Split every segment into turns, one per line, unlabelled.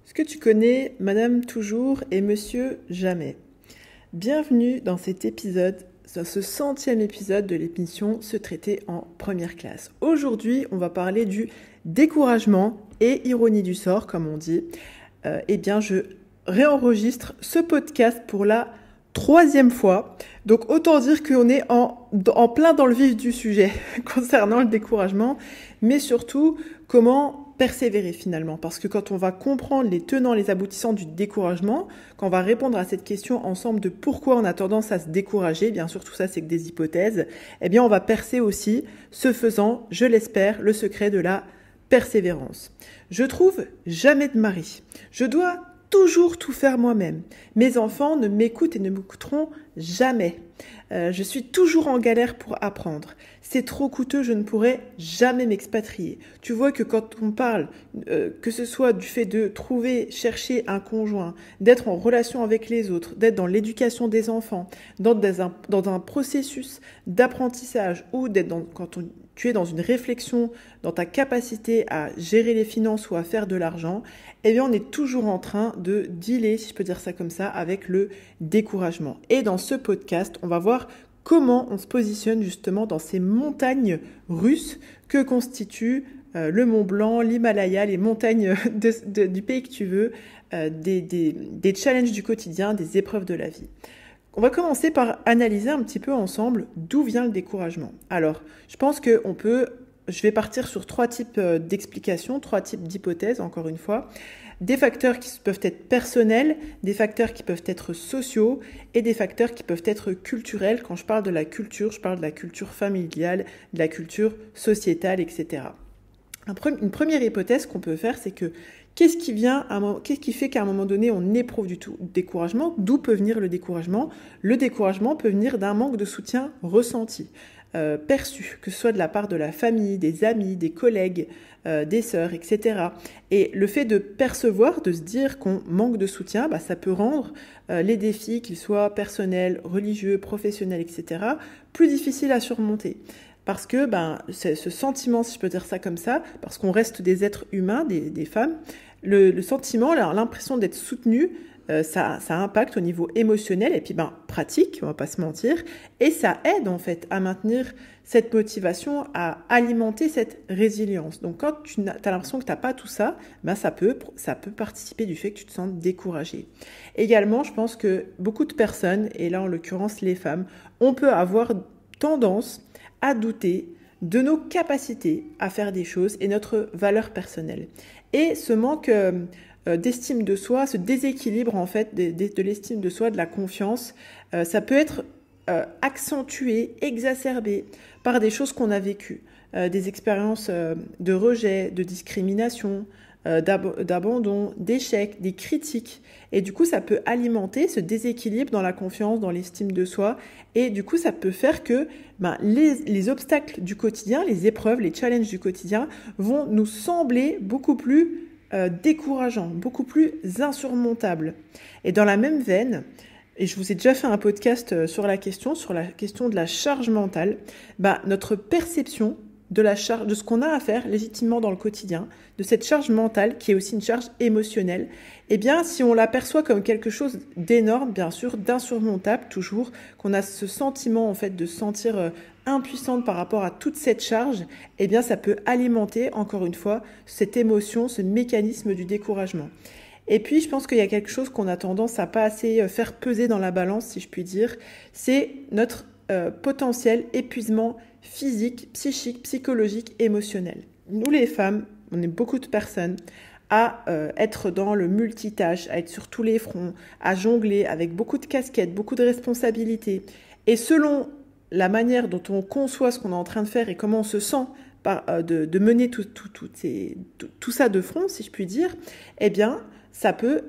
Est-ce que tu connais Madame Toujours et Monsieur Jamais? Bienvenue dans cet épisode, dans ce 100e épisode de l'émission Se traiter en première classe. Aujourd'hui, on va parler du découragement et ironie du sort, comme on dit. Je réenregistre ce podcast pour la 3e fois. Donc, autant dire qu'on est en plein dans le vif du sujet concernant le découragement, mais surtout, comment persévérer finalement. Parce que quand on va comprendre les tenants, les aboutissants du découragement, quand on va répondre à cette question ensemble de pourquoi on a tendance à se décourager, bien sûr tout ça c'est que des hypothèses, eh bien on va percer aussi, ce faisant, je l'espère, le secret de la persévérance. Je trouve jamais de mari. Je dois toujours tout faire moi-même. Mes enfants ne m'écoutent et ne m'écouteront jamais. Je suis toujours en galère pour apprendre. C'est trop coûteux, je ne pourrai jamais m'expatrier. Tu vois que quand on parle, que ce soit du fait de trouver, chercher un conjoint, d'être en relation avec les autres, d'être dans l'éducation des enfants, dans un processus d'apprentissage ou quand tu es dans une réflexion, dans ta capacité à gérer les finances ou à faire de l'argent, eh bien on est toujours en train de dealer, si je peux dire ça comme ça, avec le découragement. Et dans ce podcast, on va voir comment on se positionne justement dans ces montagnes russes que constituent le Mont Blanc, l'Himalaya, les montagnes du pays que tu veux, des challenges du quotidien, des épreuves de la vie. On va commencer par analyser un petit peu ensemble d'où vient le découragement. Alors, je pense que je vais partir sur 3 types d'explications, 3 types d'hypothèses, encore une fois. Des facteurs qui peuvent être personnels, des facteurs qui peuvent être sociaux et des facteurs qui peuvent être culturels. Quand je parle de la culture, je parle de la culture familiale, de la culture sociétale, etc. Une première hypothèse qu'on peut faire, c'est que qu'est-ce qui fait qu'à un moment donné, on éprouve du découragement? D'où peut venir le découragement? Le découragement peut venir d'un manque de soutien ressenti, perçu, que ce soit de la part de la famille, des amis, des collègues, des sœurs, etc. Et le fait de percevoir, de se dire qu'on manque de soutien, ça peut rendre les défis, qu'ils soient personnels, religieux, professionnels, etc., plus difficiles à surmonter. Parce que ce sentiment, si je peux dire ça comme ça, parce qu'on reste des êtres humains, des femmes, le sentiment, l'impression d'être soutenu, ça impacte au niveau émotionnel et puis pratique, on va pas se mentir, et ça aide en fait à maintenir cette motivation, à alimenter cette résilience. Donc quand tu as l'impression que tu n'as pas tout ça, ça peut participer du fait que tu te sens découragé. Également, je pense que beaucoup de personnes, et là en l'occurrence les femmes, on peut avoir tendance à douter de nos capacités à faire des choses et notre valeur personnelle. Et ce manque d'estime de soi, ce déséquilibre en fait de l'estime de soi, de la confiance, ça peut être accentué, exacerbé par des choses qu'on a vécues, des expériences de rejet, de discrimination, d'abandon, d'échecs, des critiques. Et du coup, ça peut alimenter ce déséquilibre dans la confiance, dans l'estime de soi. Et du coup, ça peut faire que les obstacles du quotidien, les épreuves, les challenges du quotidien vont nous sembler beaucoup plus décourageants, beaucoup plus insurmontables. Et dans la même veine, et je vous ai déjà fait un podcast sur la question de la charge mentale, notre perception de ce qu'on a à faire légitimement dans le quotidien, de cette charge mentale qui est aussi une charge émotionnelle, eh bien si on l'aperçoit comme quelque chose d'énorme, bien sûr, d'insurmontable toujours, qu'on a ce sentiment en fait de se sentir impuissante par rapport à toute cette charge, eh bien ça peut alimenter encore une fois cette émotion, ce mécanisme du découragement. Et puis, je pense qu'il y a quelque chose qu'on a tendance à pas assez faire peser dans la balance, si je puis dire, c'est notre potentiel épuisement physique, psychique, psychologique, émotionnel. Nous, les femmes, on est beaucoup de personnes à être dans le multitâche, à être sur tous les fronts, à jongler avec beaucoup de casquettes, beaucoup de responsabilités. Et selon la manière dont on conçoit ce qu'on est en train de faire et comment on se sent de mener tout ça de front, si je puis dire, eh bien, ça peut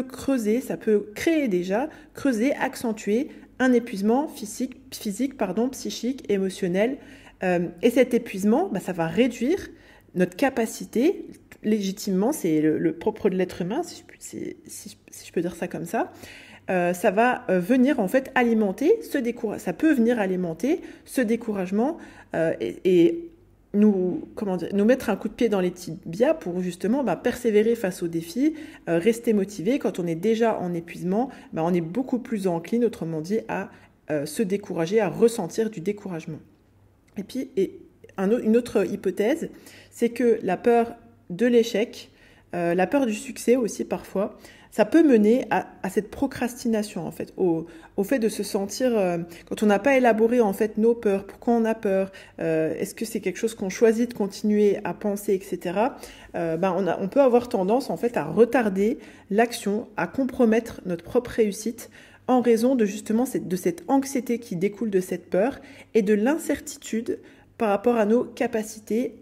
creuser, ça peut creuser, accentuer un épuisement physique, psychique, émotionnel. Et cet épuisement, ça va réduire notre capacité, légitimement, c'est le propre de l'être humain, si je peux dire ça comme ça, ça va venir en fait alimenter ça peut venir alimenter ce découragement et nous mettre un coup de pied dans les tibias pour justement persévérer face aux défis, rester motivé. Quand on est déjà en épuisement, on est beaucoup plus encline, autrement dit, à se décourager, à ressentir du découragement. Et puis, une autre hypothèse, c'est que la peur de l'échec, la peur du succès aussi parfois, ça peut mener à cette procrastination en fait, au fait de se sentir, quand on n'a pas élaboré en fait nos peurs, pourquoi on a peur, est-ce que c'est quelque chose qu'on choisit de continuer à penser, etc. On peut avoir tendance en fait à retarder l'action, à compromettre notre propre réussite en raison de justement de cette anxiété qui découle de cette peur et de l'incertitude par rapport à nos capacités,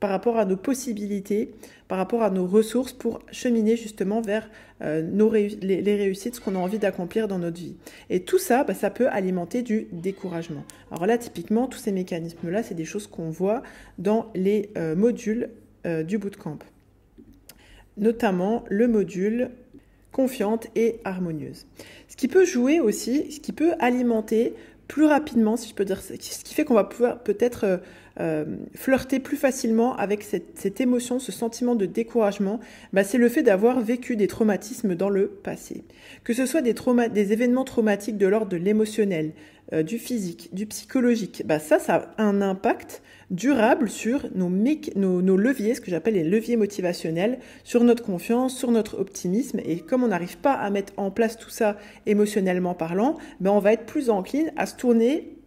par rapport à nos possibilités, par rapport à nos ressources pour cheminer justement vers les réussites, ce qu'on a envie d'accomplir dans notre vie. Et tout ça, ça peut alimenter du découragement. Alors là, typiquement, tous ces mécanismes-là, c'est des choses qu'on voit dans les modules du bootcamp. Notamment le module confiante et harmonieuse. Ce qui peut jouer aussi, ce qui peut alimenter plus rapidement, si je peux dire, ce qui fait qu'on va pouvoir peut-être flirter plus facilement avec cette émotion, ce sentiment de découragement, c'est le fait d'avoir vécu des traumatismes dans le passé. Que ce soit des événements traumatiques de l'ordre de l'émotionnel, du physique, du psychologique, ça a un impact durable sur nos leviers, ce que j'appelle les leviers motivationnels, sur notre confiance, sur notre optimisme. Et comme on n'arrive pas à mettre en place tout ça émotionnellement parlant, on va être plus encline à se tourner,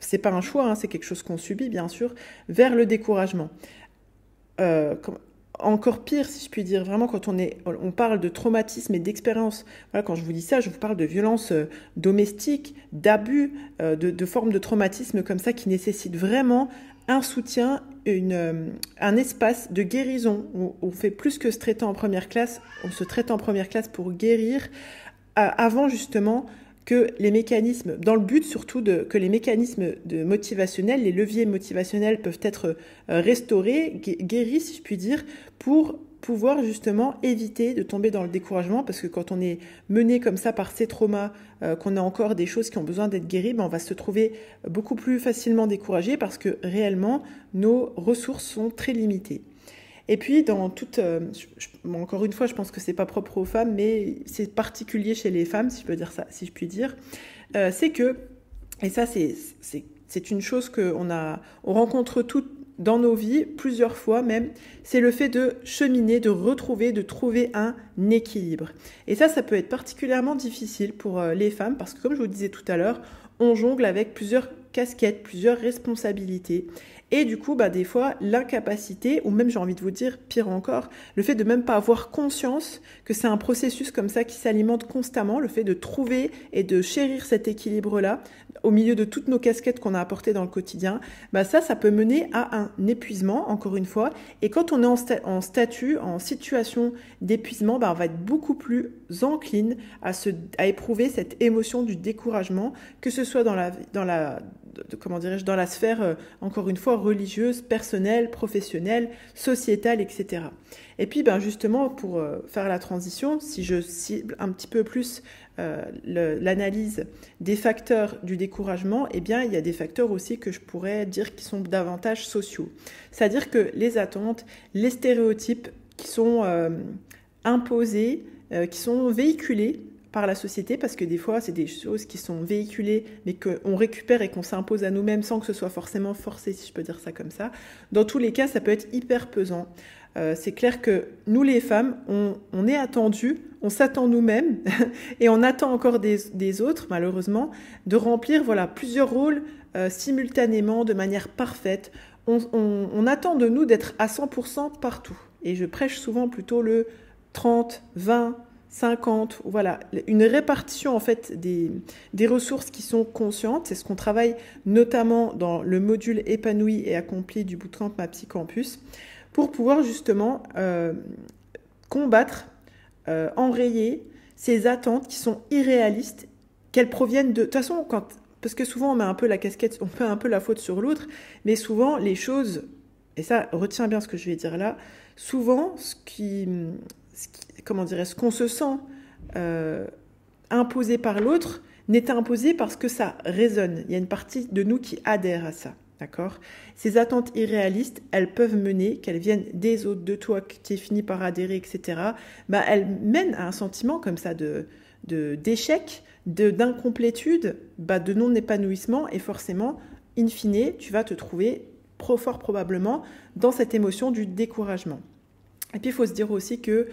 c'est pas un choix, c'est quelque chose qu'on subit bien sûr, vers le découragement. Encore pire, si je puis dire, vraiment quand on parle de traumatisme et d'expérience, quand je vous dis ça, je vous parle de violences domestiques, d'abus, de formes de traumatisme comme ça qui nécessitent vraiment un soutien, un espace de guérison où on fait plus que se traiter en première classe, on se traite en première classe pour guérir avant justement que les mécanismes, dans le but surtout que les mécanismes motivationnels, les leviers motivationnels peuvent être restaurés, guéris si je puis dire, pour pouvoir justement éviter de tomber dans le découragement, parce que quand on est mené comme ça par ces traumas, qu'on a encore des choses qui ont besoin d'être guéries, on va se trouver beaucoup plus facilement découragé parce que réellement nos ressources sont très limitées. Et puis, encore une fois, je pense que c'est pas propre aux femmes, mais c'est particulier chez les femmes, si je peux dire ça, si je puis dire, c'est que, et ça c'est une chose qu'on rencontre toutes dans nos vies, plusieurs fois même, c'est le fait de cheminer, de trouver un équilibre. Et ça peut être particulièrement difficile pour les femmes, parce que comme je vous disais tout à l'heure, on jongle avec plusieurs casquettes, plusieurs responsabilités. Et du coup, des fois, l'incapacité, ou même j'ai envie de vous dire, pire encore, le fait de même pas avoir conscience que c'est un processus comme ça qui s'alimente constamment, le fait de trouver et de chérir cet équilibre-là, au milieu de toutes nos casquettes qu'on a apportées dans le quotidien, ça peut mener à un épuisement, encore une fois. Et quand on est en situation d'épuisement, on va être beaucoup plus encline à éprouver cette émotion du découragement, que ce soit dans la sphère, encore une fois, religieuse, personnelle, professionnelle, sociétale, etc. Et puis, justement, pour faire la transition, si je cible un petit peu plus l'analyse des facteurs du découragement, il y a des facteurs aussi que je pourrais dire qui sont davantage sociaux. C'est-à-dire que les attentes, les stéréotypes qui sont imposés, qui sont véhiculés par la société, parce que des fois, c'est des choses qui sont véhiculées, mais qu'on récupère et qu'on s'impose à nous-mêmes sans que ce soit forcément forcé, si je peux dire ça comme ça. Dans tous les cas, ça peut être hyper pesant. C'est clair que nous, les femmes, on est attendues, on s'attend nous-mêmes, et on attend encore des autres, malheureusement, de remplir plusieurs rôles simultanément, de manière parfaite. On attend de nous d'être à 100% partout. Et je prêche souvent plutôt le 30, 20, 50, une répartition en fait des ressources qui sont conscientes. C'est ce qu'on travaille notamment dans le module épanoui et accompli du bootcamp Ma Psy Campus, pour pouvoir justement combattre, enrayer ces attentes qui sont irréalistes, qu'elles proviennent de toute façon, parce que souvent on met un peu la casquette, on fait un peu la faute sur l'autre, mais souvent les choses, et ça retiens bien ce que je vais dire là, souvent ce qu'on se sent imposé par l'autre n'est imposé parce que ça résonne. Il y a une partie de nous qui adhère à ça. D'accord ? Ces attentes irréalistes, elles peuvent mener, qu'elles viennent des autres, de toi, que tu aies fini par adhérer, etc., elles mènent à un sentiment comme ça d'échec, d'incomplétude, de non-épanouissement, et forcément, in fine, tu vas te trouver fort probablement dans cette émotion du découragement. Et puis, il faut se dire aussi que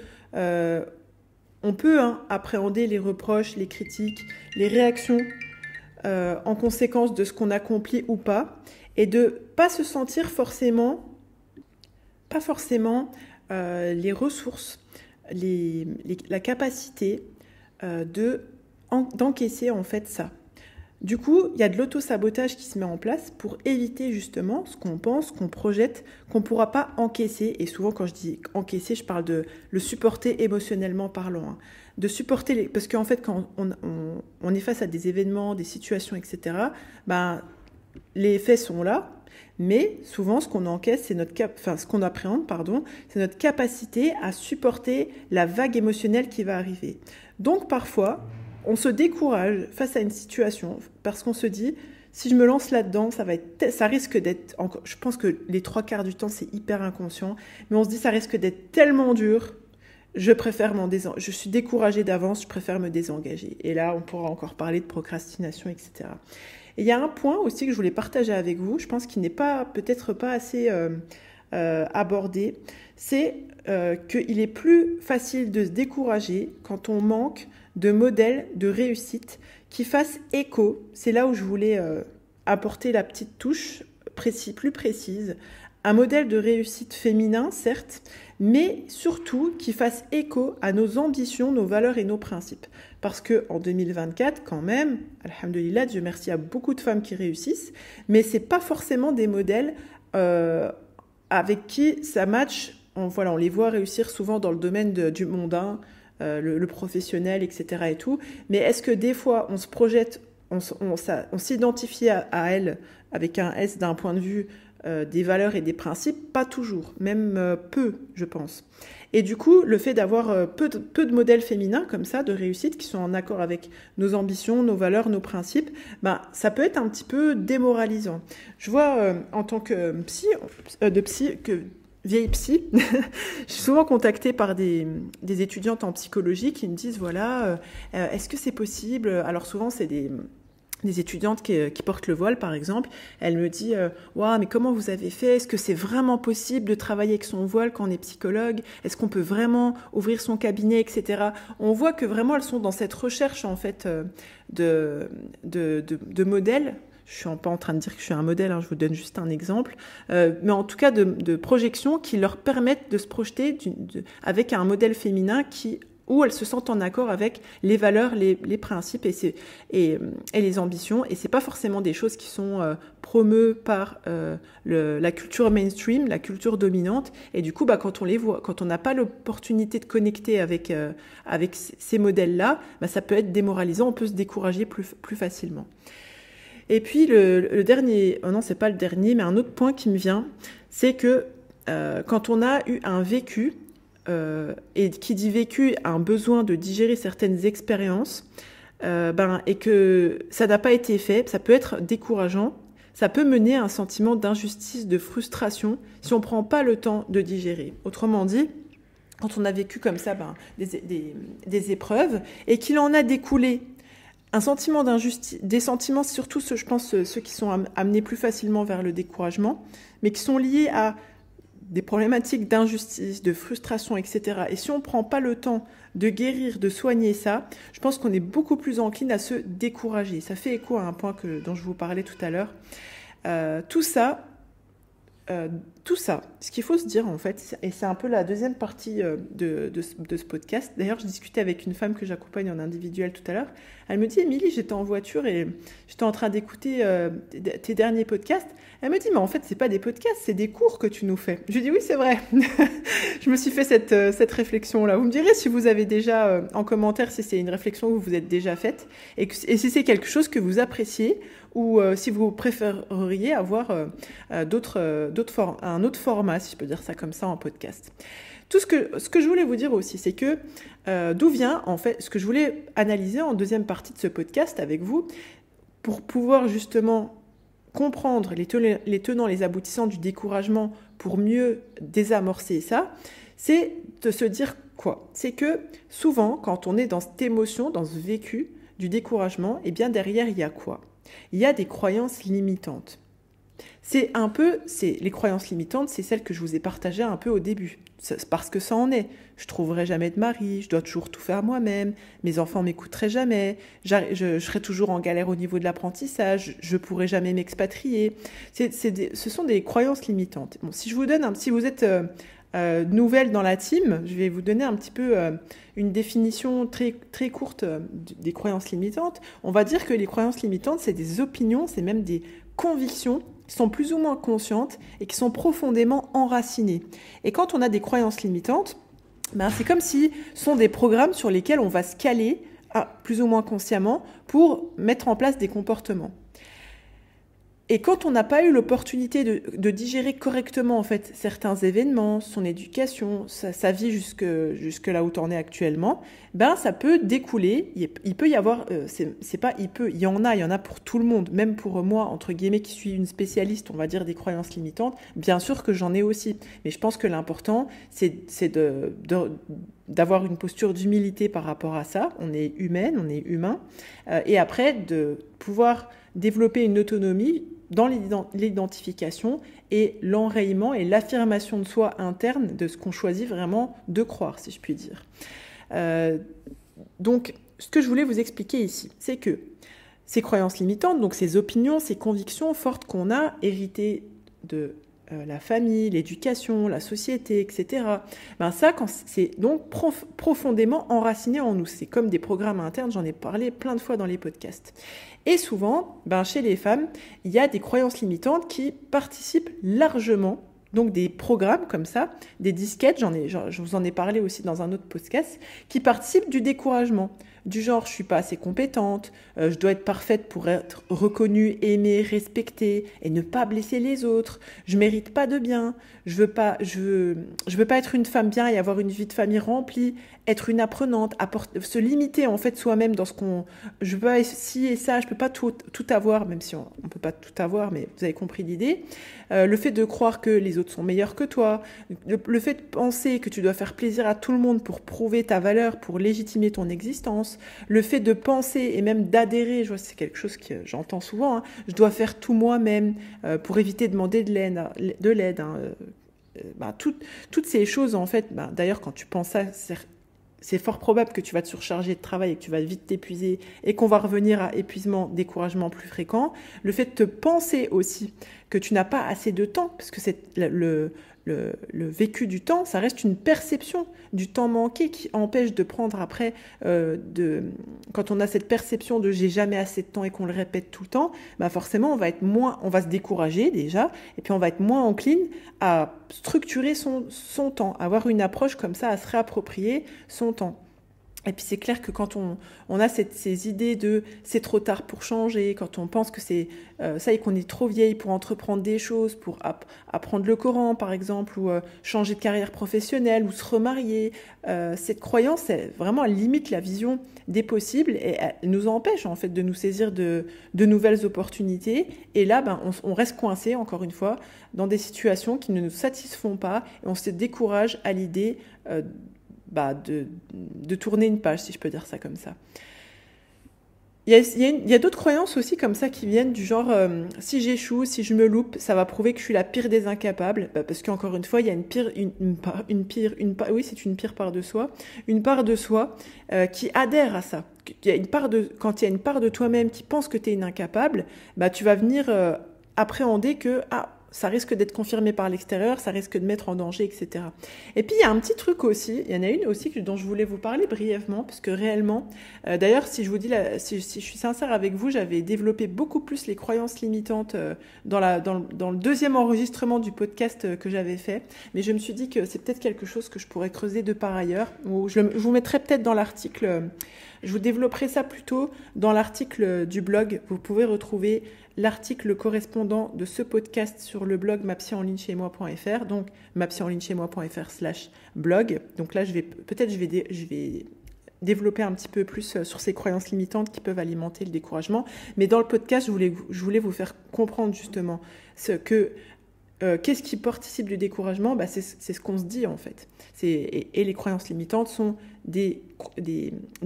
on peut appréhender les reproches, les critiques, les réactions en conséquence de ce qu'on accomplit ou pas, et de pas se sentir pas forcément les ressources, la capacité d'encaisser en fait ça. Du coup, il y a de l'auto-sabotage qui se met en place pour éviter justement ce qu'on pense, qu'on projette, qu'on ne pourra pas encaisser. Et souvent, quand je dis encaisser, je parle de le supporter émotionnellement parlant. De supporter, parce qu'en fait, quand on est face à des événements, des situations, etc., les faits sont là, mais souvent, ce qu'on encaisse, c'est ce qu'on appréhende, c'est notre capacité à supporter la vague émotionnelle qui va arriver. Donc, parfois, on se décourage face à une situation parce qu'on se dit, si je me lance là-dedans, ça risque d'être, je pense que les 3/4 du temps, c'est hyper inconscient, mais on se dit, ça risque d'être tellement dur, je suis découragée d'avance, je préfère me désengager. Et là, on pourra encore parler de procrastination, etc. Et il y a un point aussi que je voulais partager avec vous, je pense qu'il n'est peut-être pas assez abordé, c'est qu'il est plus facile de se décourager quand on manque de modèles de réussite qui fassent écho. C'est là où je voulais apporter la petite touche plus précise. Un modèle de réussite féminin, certes, mais surtout qui fasse écho à nos ambitions, nos valeurs et nos principes. Parce qu'en 2024, quand même, alhamdoulilah, Dieu merci, il y a beaucoup de femmes qui réussissent, mais ce n'est pas forcément des modèles avec qui ça match. On les voit réussir souvent dans le domaine du mondain, le professionnel, etc. et tout. Mais est-ce que des fois, on se projette, on s'identifie à elle avec un S d'un point de vue des valeurs et des principes? Pas toujours, même peu, je pense. Et du coup, le fait d'avoir peu de modèles féminins comme ça, de réussite, qui sont en accord avec nos ambitions, nos valeurs, nos principes, ça peut être un petit peu démoralisant. Je vois en tant que vieille psy, je suis souvent contactée par des étudiantes en psychologie qui me disent, est-ce que c'est possible? Alors souvent, c'est des étudiantes qui portent le voile, par exemple. Elle me dit mais comment vous avez fait? Est-ce que c'est vraiment possible de travailler avec son voile quand on est psychologue? Est-ce qu'on peut vraiment ouvrir son cabinet, etc. On voit que vraiment, elles sont dans cette recherche, en fait, de modèles. Je suis pas en train de dire que je suis un modèle, je vous donne juste un exemple, mais en tout cas de projections qui leur permettent de se projeter avec un modèle féminin où elles se sentent en accord avec les valeurs, les principes et les ambitions. Et c'est pas forcément des choses qui sont promues par la culture mainstream, la culture dominante. Et du coup, quand on les voit, quand on n'a pas l'opportunité de connecter avec ces modèles-là, ça peut être démoralisant, on peut se décourager plus facilement. Et puis le dernier, non, c'est pas le dernier, mais un autre point qui me vient, c'est que quand on a eu un vécu, et qui dit vécu a un besoin de digérer certaines expériences, et que ça n'a pas été fait, ça peut être décourageant, ça peut mener à un sentiment d'injustice, de frustration, si on ne prend pas le temps de digérer. Autrement dit, quand on a vécu comme ça des épreuves, et qu'il en a découlé un sentiment d'injustice, des sentiments, surtout je pense ceux qui sont amenés plus facilement vers le découragement, mais qui sont liés à des problématiques d'injustice, de frustration, etc. Et si on ne prend pas le temps de guérir, de soigner ça, je pense qu'on est beaucoup plus encline à se décourager. Ça fait écho à un point dont je vous parlais tout à l'heure. Tout ça, ce qu'il faut se dire en fait, et c'est un peu la deuxième partie de ce podcast. D'ailleurs, je discutais avec une femme que j'accompagne en individuel tout à l'heure. Elle me dit, Émilie, j'étais en voiture et j'étais en train d'écouter tes derniers podcasts. Elle me dit, mais en fait, c'est pas des podcasts, c'est des cours que tu nous fais. Je lui dis, oui, c'est vrai. Je me suis fait cette réflexion-là. Vous me direz si vous avez déjà en commentaire, si c'est une réflexion que vous vous êtes déjà faite et si c'est quelque chose que vous appréciez ou si vous préféreriez avoir un autre format, si je peux dire ça comme ça, en podcast. Ce que je voulais vous dire aussi, c'est que d'où vient, en fait, ce que je voulais analyser en deuxième partie de ce podcast avec vous, pour pouvoir justement comprendre les tenants, les aboutissants du découragement pour mieux désamorcer ça, c'est de se dire quoi? C'est que souvent, quand on est dans cette émotion, dans ce vécu du découragement, eh bien derrière, il y a quoi? Il y a des croyances limitantes. Les croyances limitantes, c'est celles que je vous ai partagées un peu au début. C'est parce que ça en est. Je trouverai jamais de mari, je dois toujours tout faire moi-même, mes enfants m'écouteraient jamais, je serai toujours en galère au niveau de l'apprentissage, je pourrai jamais m'expatrier. Ce sont des croyances limitantes. Bon, si vous êtes nouvelle dans la team, je vais vous donner un petit peu une définition très, très courte des croyances limitantes. On va dire que les croyances limitantes, c'est des opinions, c'est même des convictions qui sont plus ou moins conscientes et qui sont profondément enracinées. Et quand on a des croyances limitantes, c'est comme si ce sont des programmes sur lesquels on va se caler, plus ou moins consciemment, pour mettre en place des comportements. Et quand on n'a pas eu l'opportunité de digérer correctement en fait certains événements, son éducation, sa vie jusque là où tu en es actuellement, ça peut découler. Il peut y avoir, il y en a pour tout le monde, même pour moi entre guillemets qui suis une spécialiste, on va dire des croyances limitantes. Bien sûr que j'en ai aussi, mais je pense que l'important c'est d'avoir une posture d'humilité par rapport à ça. On est humaine, on est humain, et après de pouvoir développer une autonomie dans l'identification et l'enrayement et l'affirmation de soi interne de ce qu'on choisit vraiment de croire, si je puis dire. Donc, ce que je voulais vous expliquer ici, c'est que ces croyances limitantes, donc ces opinions, ces convictions fortes qu'on a héritées de la famille, l'éducation, la société, etc. Ça, c'est donc profondément enraciné en nous. C'est comme des programmes internes, j'en ai parlé plein de fois dans les podcasts. Et souvent, chez les femmes, il y a des croyances limitantes qui participent largement, donc des programmes comme ça, des disquettes, je vous en ai parlé aussi dans un autre podcast, qui participent du découragement. Du genre, je suis pas assez compétente, je dois être parfaite pour être reconnue, aimée, respectée et ne pas blesser les autres. Je mérite pas de bien. Je veux pas être une femme bien et avoir une vie de famille remplie, être une apprenante, se limiter en fait soi-même dans je veux pas ci et ça, je peux pas tout avoir, même si on peut pas tout avoir, mais vous avez compris l'idée. Le fait de croire que les autres sont meilleurs que toi, le fait de penser que tu dois faire plaisir à tout le monde pour prouver ta valeur, pour légitimer ton existence, le fait de penser et même d'adhérer, c'est quelque chose que j'entends souvent, je dois faire tout moi-même pour éviter de demander de l'aide. Toutes ces choses, en fait, d'ailleurs, quand tu penses ça, c'est fort probable que tu vas te surcharger de travail et que tu vas vite t'épuiser et qu'on va revenir à épuisement, découragement plus fréquent. Le fait de te penser aussi que tu n'as pas assez de temps, parce que c'est le vécu du temps, ça reste une perception du temps manqué qui empêche de prendre après, quand on a cette perception de j'ai jamais assez de temps et qu'on le répète tout le temps, forcément on va se décourager déjà, et puis on va être moins encline à structurer son temps, avoir une approche comme ça, à se réapproprier son temps. Et puis c'est clair que quand on a ces idées de c'est trop tard pour changer, quand on pense que c'est ça et qu'on est trop vieille pour entreprendre des choses, pour apprendre le Coran par exemple, ou changer de carrière professionnelle, ou se remarier, cette croyance, elle limite la vision des possibles et elle nous empêche en fait de nous saisir de nouvelles opportunités. Et là, on reste coincé encore une fois dans des situations qui ne nous satisfont pas et on se décourage à l'idée de tourner une page, si je peux dire ça comme ça. Il y a d'autres croyances aussi comme ça qui viennent du genre si j'échoue, si je me loupe, ça va prouver que je suis la pire des incapables, parce qu'encore une fois, il y a c'est une pire part de soi, une part de soi qui adhère à ça. Quand il y a une part de toi-même qui pense que tu es une incapable, tu vas venir appréhender que ça risque d'être confirmé par l'extérieur, ça risque de mettre en danger, etc. Et puis, il y a un petit truc aussi, il y en a une aussi dont je voulais vous parler brièvement, parce que réellement, d'ailleurs, si je vous dis, si je suis sincère avec vous, j'avais développé beaucoup plus les croyances limitantes dans le deuxième enregistrement du podcast que j'avais fait, mais je me suis dit que c'est peut-être quelque chose que je pourrais creuser de par ailleurs, ou je vous mettrai peut-être dans l'article, je vous développerai ça plutôt dans l'article du blog. Vous pouvez retrouver l'article correspondant de ce podcast sur le blog mapsyenlignecheznmoi.fr, donc mapsyenlignecheznmoi.fr/blog. Donc là, je vais développer un petit peu plus sur ces croyances limitantes qui peuvent alimenter le découragement. Mais dans le podcast, je voulais vous faire comprendre justement qu'est-ce qui participe du découragement. C'est ce qu'on se dit en fait. Et les croyances limitantes sont des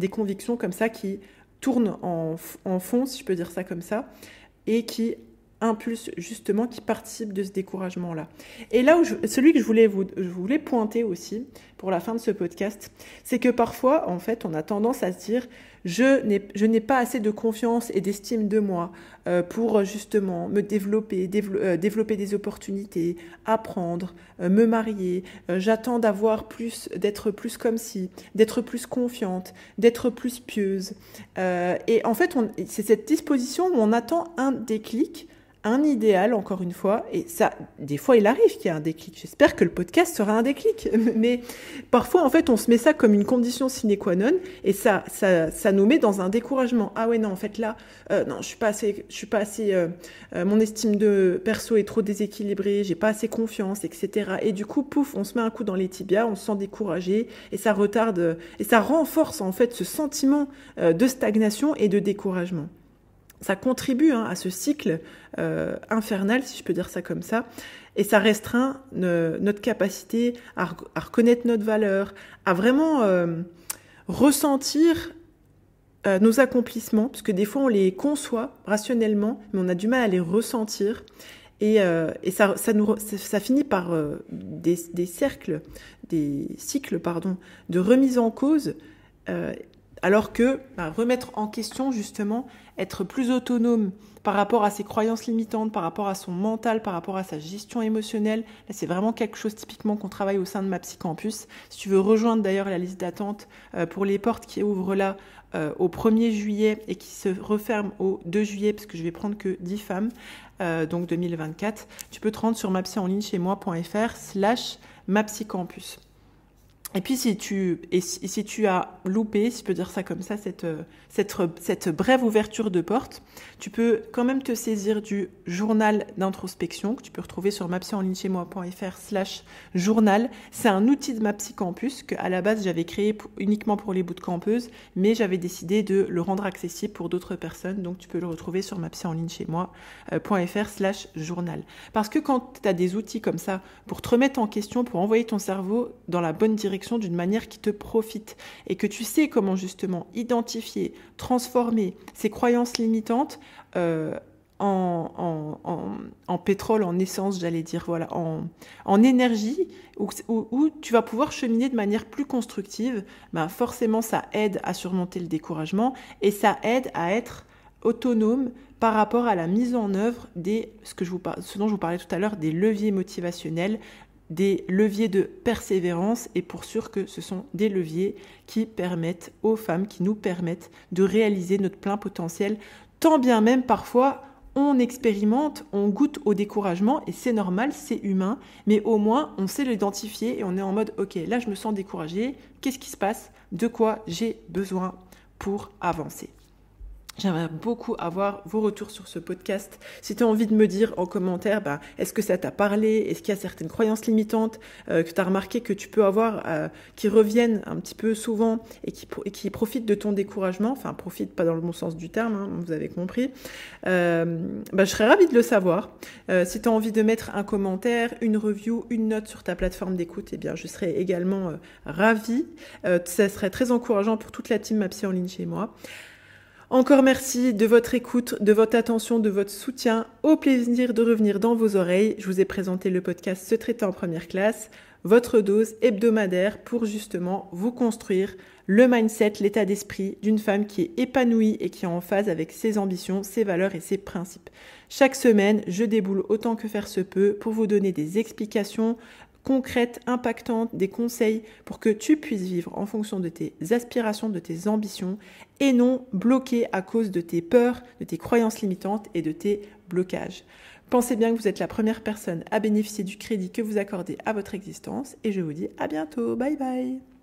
convictions comme ça qui tournent en fond, si je peux dire ça comme ça, et qui impulse justement, qui participe de ce découragement-là. Et là, celui que je voulais pointer aussi pour la fin de ce podcast, c'est que parfois, en fait, on a tendance à se dire je n'ai pas assez de confiance et d'estime de moi pour justement me développer des opportunités, apprendre, me marier. J'attends d'être plus comme ci, d'être plus confiante, d'être plus pieuse. Et en fait, c'est cette disposition où on attend un déclic, un idéal, encore une fois, et ça, des fois, il arrive qu'il y ait un déclic. J'espère que le podcast sera un déclic, mais parfois, en fait, on se met ça comme une condition sine qua non, et ça nous met dans un découragement. Ah ouais, non, en fait, là, non, je suis pas assez, mon estime de perso est trop déséquilibrée, j'ai pas assez confiance, etc. Et du coup, pouf, on se met un coup dans les tibias, on se sent découragé, et ça retarde, et ça renforce, en fait, ce sentiment de stagnation et de découragement. Ça contribue à ce cycle infernal, si je peux dire ça comme ça, et ça restreint notre capacité à reconnaître notre valeur, à vraiment ressentir nos accomplissements, parce que des fois on les conçoit rationnellement, mais on a du mal à les ressentir, et ça finit par des cycles, de remise en cause, alors que remettre en question justement, être plus autonome par rapport à ses croyances limitantes, par rapport à son mental, par rapport à sa gestion émotionnelle. Là, c'est vraiment quelque chose typiquement qu'on travaille au sein de MAPSY Campus. Si tu veux rejoindre d'ailleurs la liste d'attente pour les portes qui ouvrent là au 1er juillet et qui se referment au 2 juillet, parce que je vais prendre que 10 femmes, donc 2024, tu peux te rendre sur mapsyonlinechez-moi.fr/MAPSYCampus. Et puis si tu as loupé, si je peux dire ça comme ça, cette brève ouverture de porte, tu peux quand même te saisir du journal d'introspection que tu peux retrouver sur mapsyonlinechez-moi.fr/journal. C'est un outil de MAPSY Campus que à la base j'avais créé uniquement pour les bootcampeuses, mais j'avais décidé de le rendre accessible pour d'autres personnes. Donc tu peux le retrouver sur mapsyonlinechez-moi.fr/journal. Parce que quand tu as des outils comme ça pour te remettre en question, pour envoyer ton cerveau dans la bonne direction, d'une manière qui te profite et que tu sais comment justement identifier, transformer ces croyances limitantes en pétrole, en essence, j'allais dire, voilà, en énergie, où tu vas pouvoir cheminer de manière plus constructive, forcément ça aide à surmonter le découragement et ça aide à être autonome par rapport à la mise en œuvre ce dont je vous parlais tout à l'heure, des leviers motivationnels, des leviers de persévérance, et pour sûr que ce sont des leviers qui permettent aux femmes, qui nous permettent de réaliser notre plein potentiel, tant bien même parfois on expérimente, on goûte au découragement, et c'est normal, c'est humain, mais au moins on sait l'identifier et on est en mode ok, là je me sens découragée, qu'est-ce qui se passe, de quoi j'ai besoin pour avancer. J'aimerais beaucoup avoir vos retours sur ce podcast. Si tu as envie de me dire en commentaire, est-ce que ça t'a parlé? Est-ce qu'il y a certaines croyances limitantes que tu as remarqué que tu peux avoir, qui reviennent un petit peu souvent et qui profitent de ton découragement? Enfin, profitent pas dans le bon sens du terme, vous avez compris. Je serais ravie de le savoir. Si tu as envie de mettre un commentaire, une review, une note sur ta plateforme d'écoute, je serais également ravie. Ça serait très encourageant pour toute la team MAPSY en ligne chez moi. Encore merci de votre écoute, de votre attention, de votre soutien. Au plaisir de revenir dans vos oreilles. Je vous ai présenté le podcast Se traiter en première classe, votre dose hebdomadaire pour justement vous construire le mindset, l'état d'esprit d'une femme qui est épanouie et qui est en phase avec ses ambitions, ses valeurs et ses principes. Chaque semaine, je déboule autant que faire se peut pour vous donner des explications concrètes, impactantes, des conseils pour que tu puisses vivre en fonction de tes aspirations, de tes ambitions et non bloqué à cause de tes peurs, de tes croyances limitantes et de tes blocages. Pensez bien que vous êtes la première personne à bénéficier du crédit que vous accordez à votre existence et je vous dis à bientôt. Bye bye.